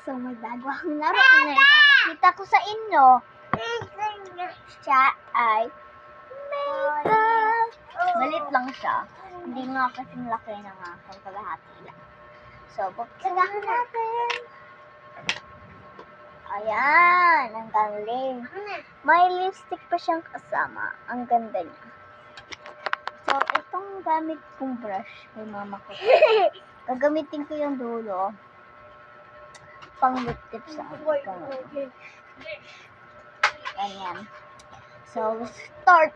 So, may bago akong laro na ipapakita ko sa inyo. Siya ay makeup. Malit lang siya. Hindi nga kasing laki ng aking kalahati lang. So, buksan natin. Ayan, ang galing. May lipstick pa siyang kasama. Ang ganda niya. So, itong gamit kong brush kay mama ko. Gagamitin ko yung dulo. Pang lip tip sa akin. Ganyan. So, start.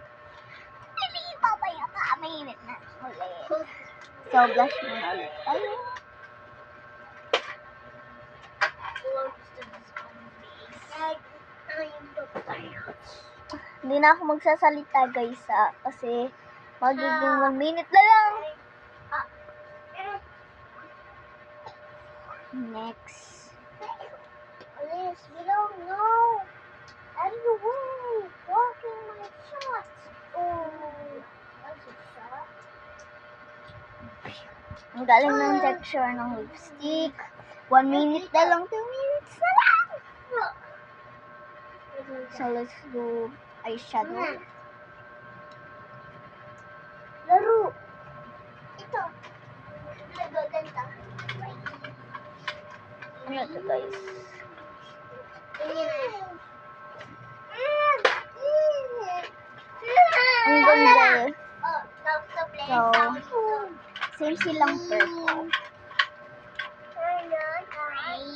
Pili, babaya ka. Mainit na ulit. So, blush muna ulit tayo. Hindi na ako magsasalita guys kasi magiging 1 minute na lang. Next. Alice, below, no. Out of the way. Blocking my shots. Oh, that's a shot. Ang galing ng texture ng lipstick. 1 minute na lang, 2 minutes na lang. So, let's do eyeshadow. Laro. Ito. Nagaganda. Ano ito, guys? Ang ganda eh. So, same silang purple. Ay,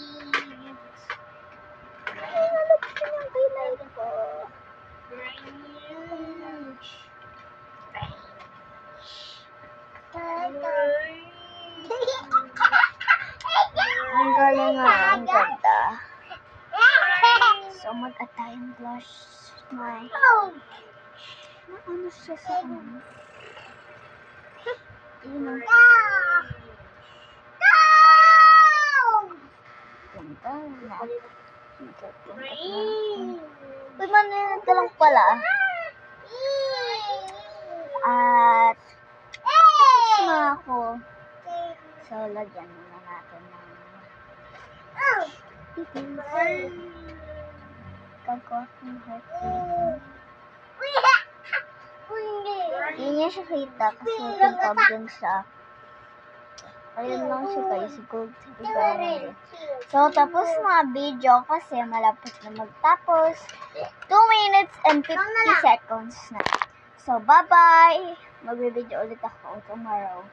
nalabas ko yung highlight ko. Ang galing nga, ang ganda. So, mag-atayang blush na ano siya sa ano. Yun ang ganda na. Uy, maninit ka lang pala. At tapos na ako. So, lagyan muna natin ng gagawa ng heart. Hindi niya siya kita kasi tintab din siya. Ayun lang siya guys. So, tapos na video kasi malapit na magtapos. 2 minutes and 50 seconds na. So, bye-bye! Magbibideo ulit ako tomorrow.